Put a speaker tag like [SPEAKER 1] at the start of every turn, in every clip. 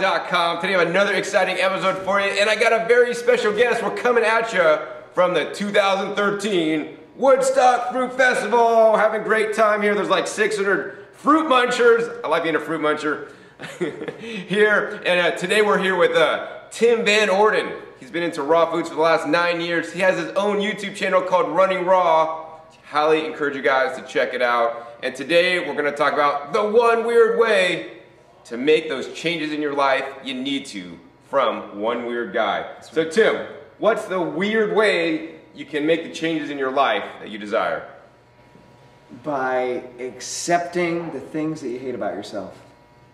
[SPEAKER 1] TimVanOrden.com. Today I have another exciting episode for you, and I got a very special guest. We're coming at you from the 2013 Woodstock Fruit Festival. Having a great time here. There's like 600 fruit munchers. I like being a fruit muncher here. And today we're here with Tim Van Orden. He's been into raw foods for the last 9 years. He has his own YouTube channel called Running Raw. Highly encourage you guys to check it out. And today we're going to talk about the one weird way to make those changes in your life you need to from one weird guy. So Tim, what's the weird way you can make the changes in your life that you desire?
[SPEAKER 2] By accepting the things that you hate about yourself.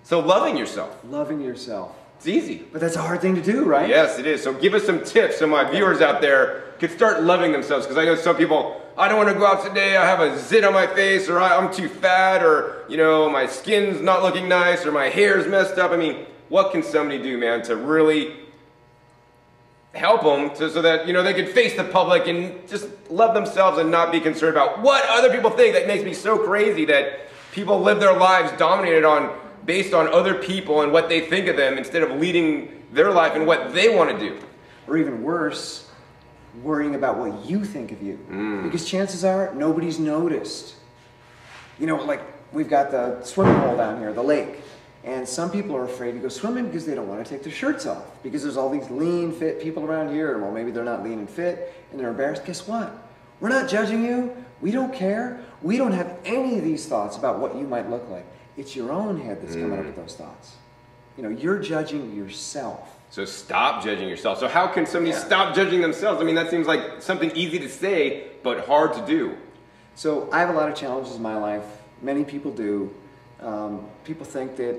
[SPEAKER 1] So loving yourself.
[SPEAKER 2] Loving yourself.
[SPEAKER 1] It's easy.
[SPEAKER 2] But that's a hard thing to do, right?
[SPEAKER 1] Yes, it is. So give us some tips so my viewers out there could start loving themselves. Because I know some people, I don't want to go out today, I have a zit on my face, or I'm too fat, or you know, my skin's not looking nice, or my hair's messed up. I mean, what can somebody do, man, to really help them so that, you know, they can face the public and just love themselves and not be concerned about what other people think? That makes me so crazy that people live their lives dominated based on other people and what they think of them instead of leading their life and what they want to do.
[SPEAKER 2] Or even worse, worrying about what you think of you. Because chances are, nobody's noticed. You know, like we've got the swimming hole down here, the lake. And some people are afraid to go swimming because they don't want to take their shirts off. Because there's all these lean, fit people around here, and well, maybe they're not lean and fit, and they're embarrassed. Guess what? We're not judging you. We don't care. We don't have any of these thoughts about what you might look like. It's your own head that's coming up with those thoughts. You know, you're judging yourself.
[SPEAKER 1] So stop judging yourself. So how can somebody stop judging themselves? I mean, that seems like something easy to say, but hard to do.
[SPEAKER 2] So I have a lot of challenges in my life. Many people do. People think that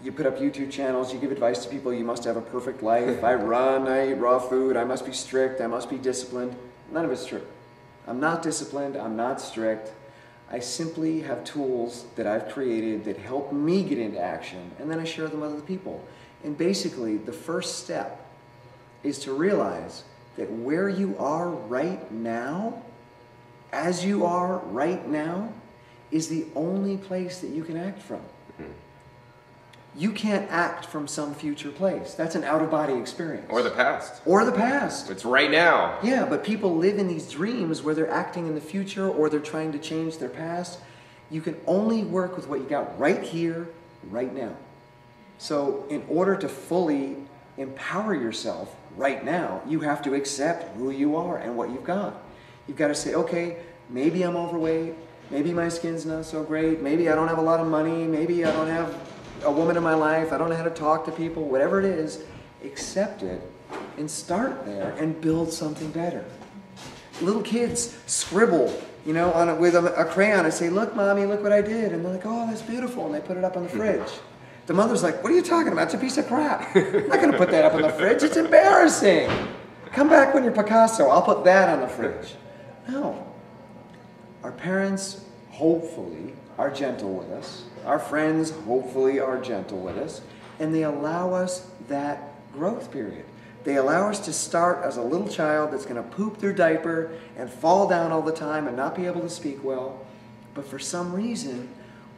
[SPEAKER 2] you put up YouTube channels, you give advice to people, you must have a perfect life. I run, I eat raw food, I must be strict, I must be disciplined. None of it's true. I'm not disciplined, I'm not strict. I simply have tools that I've created that help me get into action, and then I share them with other people. And basically, the first step is to realize that where you are right now, as you are right now, is the only place that you can act from. You can't act from some future place. That's an out-of-body experience.
[SPEAKER 1] Or the past.
[SPEAKER 2] Or the past.
[SPEAKER 1] It's right now.
[SPEAKER 2] Yeah, but people live in these dreams where they're acting in the future or they're trying to change their past. You can only work with what you got right here, right now. So in order to fully empower yourself right now, you have to accept who you are and what you've got. You've got to say, okay, maybe I'm overweight, maybe my skin's not so great, maybe I don't have a lot of money, maybe I don't have a woman in my life, I don't know how to talk to people, whatever it is, accept it and start there and build something better. Little kids scribble, you know, with a crayon and say, look, mommy, look what I did. And they're like, oh, that's beautiful. And they put it up on the fridge. The mother's like, what are you talking about? It's a piece of crap. I'm not going to put that up on the fridge. It's embarrassing. Come back when you're Picasso. I'll put that on the fridge. No. Our parents, hopefully, are gentle with us. Our friends, hopefully, are gentle with us. And they allow us that growth period. They allow us to start as a little child that's going to poop their diaper and fall down all the time and not be able to speak well. But for some reason,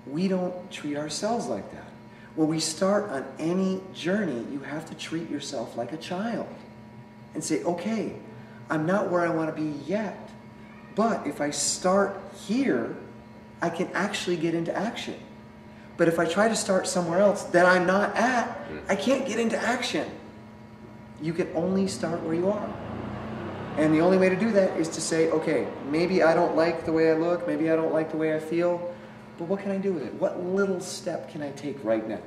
[SPEAKER 2] we don't treat ourselves like that. When we start on any journey, you have to treat yourself like a child and say, okay, I'm not where I want to be yet, but if I start here, I can actually get into action. But if I try to start somewhere else that I'm not at, I can't get into action. You can only start where you are. And the only way to do that is to say, okay, maybe I don't like the way I look, maybe I don't like the way I feel, but what can I do with it? What little step can I take right now?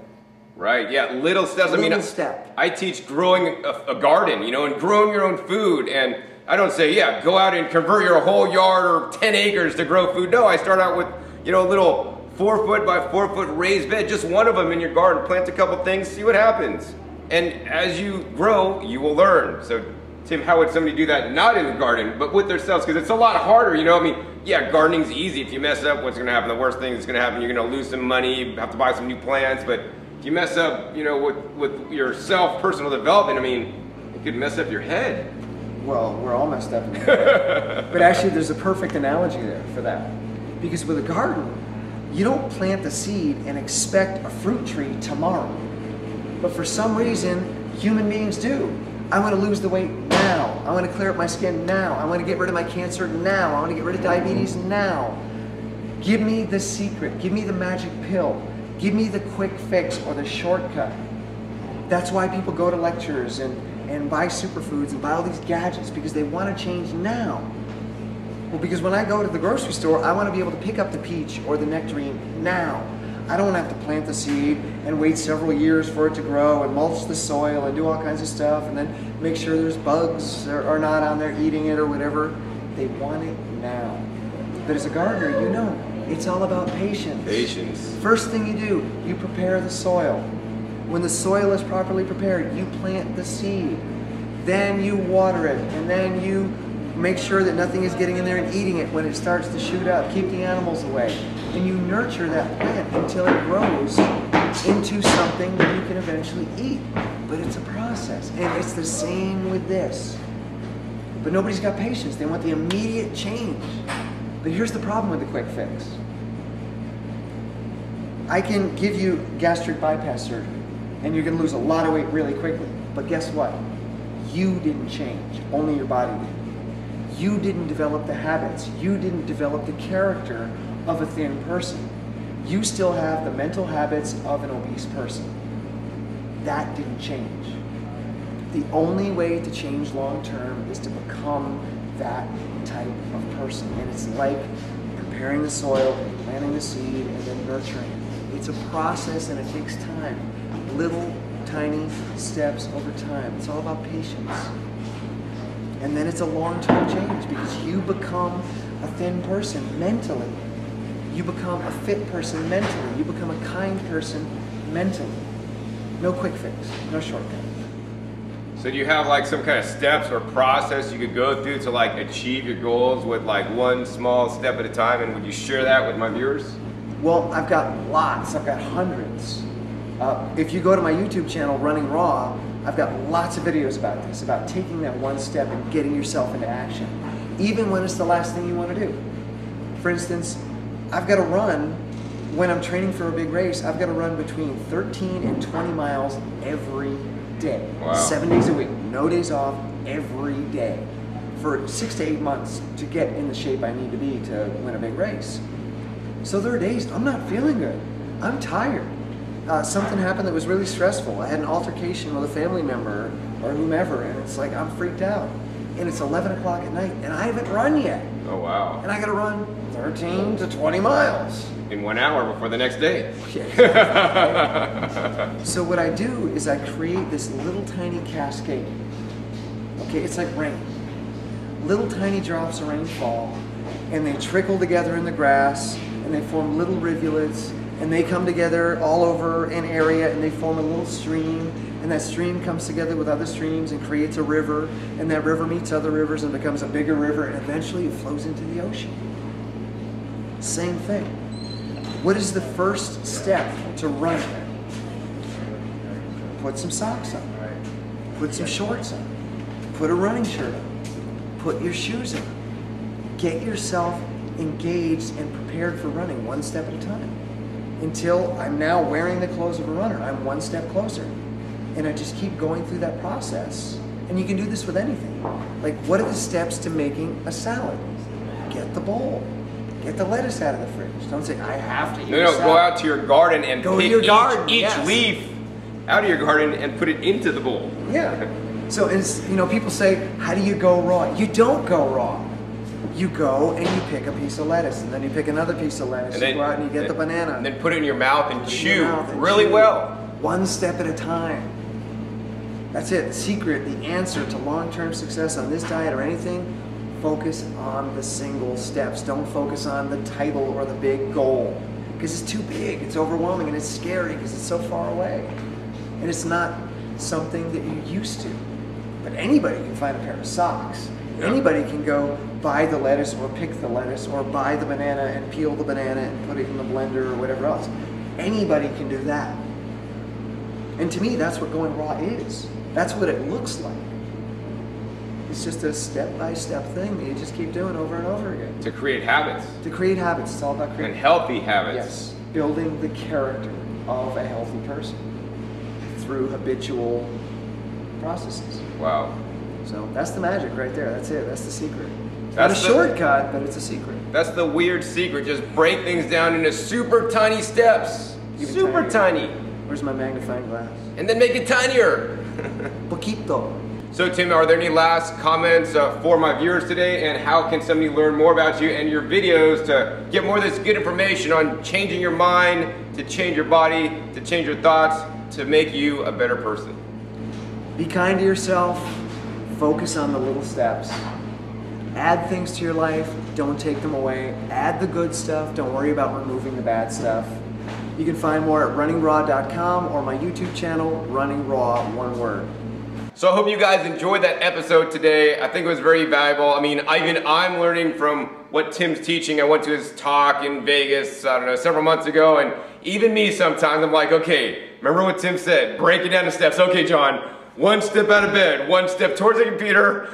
[SPEAKER 1] Right, yeah, little steps.
[SPEAKER 2] Little step.
[SPEAKER 1] I teach growing a garden, you know, and growing your own food. And I don't say, yeah, go out and convert your whole yard or 10 acres to grow food. No, I start out with, you know, a little 4 foot by 4 foot raised bed, just one of them in your garden. Plant a couple things, see what happens. And as you grow, you will learn. So, Tim, how would somebody do that not in the garden, but with themselves? Because it's a lot harder, you know? I mean, yeah, gardening's easy. If you mess up, what's going to happen? The worst thing that's going to happen, you're going to lose some money, have to buy some new plants. But if you mess up, you know, with your personal development, I mean, it could mess up your head.
[SPEAKER 2] Well, we're all messed up in the head. But actually, there's a perfect analogy there for that. Because with a garden, you don't plant the seed and expect a fruit tree tomorrow. But for some reason, human beings do. I want to lose the weight now. I want to clear up my skin now. I want to get rid of my cancer now. I want to get rid of diabetes now. Give me the secret. Give me the magic pill. Give me the quick fix or the shortcut. That's why people go to lectures and buy superfoods and buy all these gadgets, because they want to change now. Well, because when I go to the grocery store, I want to be able to pick up the peach or the nectarine now. I don't have to plant the seed and wait several years for it to grow and mulch the soil and do all kinds of stuff and then make sure there's bugs or not on there eating it or whatever. They want it now. But as a gardener, you know, it's all about patience.
[SPEAKER 1] Patience.
[SPEAKER 2] First thing you do, you prepare the soil. When the soil is properly prepared, you plant the seed. Then you water it, and then you make sure that nothing is getting in there and eating it when it starts to shoot up. Keep the animals away. And you nurture that plant until it grows into something that you can eventually eat. But it's a process, and it's the same with this. But nobody's got patience. They want the immediate change. But here's the problem with the quick fix. I can give you gastric bypass surgery, and you're going to lose a lot of weight really quickly. But guess what? You didn't change. Only your body did. You didn't develop the habits. You didn't develop the character of a thin person. You still have the mental habits of an obese person. That didn't change. The only way to change long term is to become that type of person. And it's like preparing the soil, planting the seed, and then nurturing it. It's a process, and it takes time. Little, tiny steps over time. It's all about patience. And then it's a long-term change, because you become a thin person mentally. You become a fit person mentally. You become a kind person mentally. No quick fix, no shortcut.
[SPEAKER 1] So do you have like some kind of steps or process you could go through to like achieve your goals with like one small step at a time? And would you share that with my viewers?
[SPEAKER 2] Well, I've got lots. I've got hundreds. If you go to my YouTube channel, Running Raw, I've got lots of videos about this, about taking that one step and getting yourself into action, even when it's the last thing you want to do. For instance, I've got to run, when I'm training for a big race, I've got to run between 13 and 20 miles every day.
[SPEAKER 1] Wow.
[SPEAKER 2] 7 days a week, no days off, every day, for 6 to 8 months to get in the shape I need to be to win a big race. So there are days I'm not feeling good. I'm tired. Something happened that was really stressful. I had an altercation with a family member or whomever, and it's like I'm freaked out. And it's 11 o'clock at night, and I haven't run yet.
[SPEAKER 1] Oh, wow.
[SPEAKER 2] And I gotta run 13 to 20 miles.
[SPEAKER 1] In 1 hour before the next day.
[SPEAKER 2] So what I do is I create this little tiny cascade. Okay, it's like rain. Little tiny drops of rain fall, and they trickle together in the grass, and they form little rivulets, and they come together all over an area, and they form a little stream, and that stream comes together with other streams and creates a river, and that river meets other rivers and becomes a bigger river, and eventually it flows into the ocean. Same thing. What is the first step to running? Put some socks on. Put some shorts on. Put a running shirt on. Put your shoes on. Get yourself engaged and prepared for running, one step at a time. Until I'm now wearing the clothes of a runner. I'm one step closer. And I just keep going through that process. And you can do this with anything. Like, what are the steps to making a salad? Get the bowl. Get the lettuce out of the fridge. Don't say, I have to eat a salad.
[SPEAKER 1] Go out to your garden and pick each
[SPEAKER 2] yes.
[SPEAKER 1] leaf out of your garden and put it into the bowl.
[SPEAKER 2] Yeah. So, it's, you know, people say, how do you go raw? You don't go raw. You go and you pick a piece of lettuce, and then you pick another piece of lettuce, and then you go out and you get the banana.
[SPEAKER 1] And then put it in your mouth and chew really well.
[SPEAKER 2] One step at a time. That's it. The secret, the answer to long-term success on this diet or anything, focus on the single steps. Don't focus on the title or the big goal, because it's too big, it's overwhelming, and it's scary because it's so far away. And it's not something that you're used to. But anybody can find a pair of socks. Yeah. Anybody can go buy the lettuce or pick the lettuce or buy the banana and peel the banana and put it in the blender or whatever else. Anybody can do that. And to me, that's what going raw is. That's what it looks like. It's just a step-by-step thing that you just keep doing over and over again.
[SPEAKER 1] To create habits.
[SPEAKER 2] To create habits. It's all about creating.
[SPEAKER 1] And healthy habits.
[SPEAKER 2] Yes. Building the character of a healthy person. through habitual processes.
[SPEAKER 1] Wow.
[SPEAKER 2] So that's the magic right there. That's it. That's the secret. It's
[SPEAKER 1] That's
[SPEAKER 2] not a shortcut, but it's a secret.
[SPEAKER 1] That's the weird secret. Just break things down into super tiny steps.
[SPEAKER 2] Even
[SPEAKER 1] Super
[SPEAKER 2] tinier.
[SPEAKER 1] tiny.
[SPEAKER 2] Where's my magnifying glass?
[SPEAKER 1] And then make it tinier.
[SPEAKER 2] Poquito.
[SPEAKER 1] So Tim, are there any last comments for my viewers today, and how can somebody learn more about you and your videos to get more of this good information on changing your mind, to change your body, to change your thoughts, to make you a better person?
[SPEAKER 2] Be kind to yourself. Focus on the little steps. Add things to your life. Don't take them away. Add the good stuff. Don't worry about removing the bad stuff. You can find more at runningraw.com or my YouTube channel, Running Raw, one word.
[SPEAKER 1] So I hope you guys enjoyed that episode today. I think it was very valuable. I mean, I'm learning from what Tim's teaching. I went to his talk in Vegas, I don't know, several months ago, and even me sometimes, I'm like, okay, remember what Tim said? Break it down to steps. Okay, John, one step out of bed, one step towards the computer,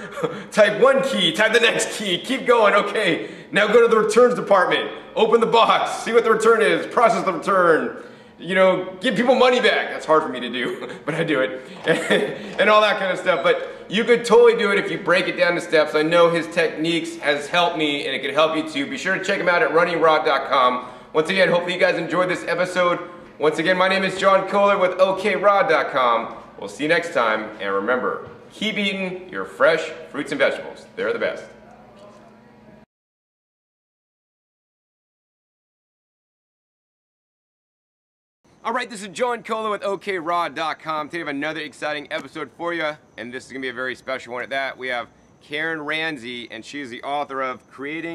[SPEAKER 1] type one key, type the next key, keep going. Okay, now go to the returns department, open the box, see what the return is, process the return. You know, give people money back. That's hard for me to do, but I do it. And all that kind of stuff. But you could totally do it if you break it down to steps. I know his techniques has helped me, and it could help you too. Be sure to check him out at runningraw.com. Once again, hopefully you guys enjoyed this episode. Once again, my name is John Kohler with OKRod.com. We'll see you next time, and remember, keep eating your fresh fruits and vegetables. They're the best. All right, this is John Kohler with OKRod.com. Today we have another exciting episode for you, and this is going to be a very special one at that. We have Karen Ramsey, and she is the author of Creating